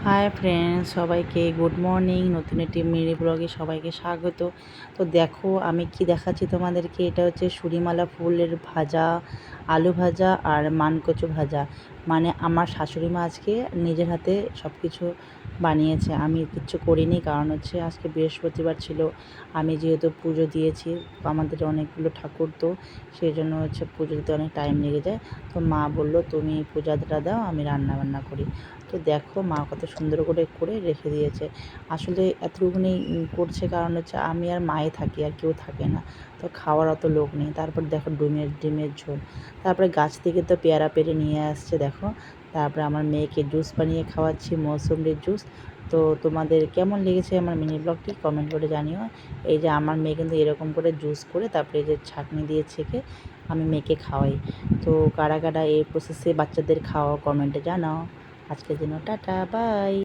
Hi friends, সবাইকে good morning. নতুন একটি মিনি ব্লগে সবাইকে স্বাগত। তো দেখো আমি কি দেখাচ্ছি তোমাদেরকে। এটা হচ্ছে সুরিমালা ফুলের ভাজা, আলু ভাজা আর মানকচু ভাজা। মানে আমার শাশুড়ি মা আজকে নিজের হাতে সব কিছু বানিয়েছে, আমি কিচ্ছু করিনি। কারণ হচ্ছে আজকে বৃহস্পতিবার ছিল, আমি যেহেতু পুজো দিয়েছি, আমাদের অনেকগুলো ঠাকুর, তো সেই জন্য হচ্ছে পুজো দিতে অনেক টাইম লেগে যায়। তো মা বললো তুমি পূজাটা দাও, আমি রান্না বান্না করি। তো দেখো মা কত সুন্দর করে করে রেখে দিয়েছে। আসলে এতটুকুনি করছে কারণ হচ্ছে আমি আর মায়ে থাকি, আর কেউ থাকে না, তো খাওয়ার অত লোক নেই। তারপর দেখো ডিমের ঝোল, তারপরে গাছ থেকে তো পেয়ারা পেরে নিয়ে আসছে দেখো। তারপরে আমার মেয়েকে জুস বানিয়ে খাওয়াচ্ছি, মৌসুমির জুস। তো তোমাদের কেমন লেগেছে আমার মিনি ব্লগটি কমেন্ট করে জানিও। এই যে আমার মেয়ে কিন্তু এরকম করে জুস করে তারপরে এই যে ছাঁকনি দিয়ে ছেঁকে আমি মেয়েকে খাওয়াই। তো কারা কারা এই প্রসেসে বাচ্চাদের খাওয়া কমেন্টে জানাও। আজকের জন্য টাটা, বাই।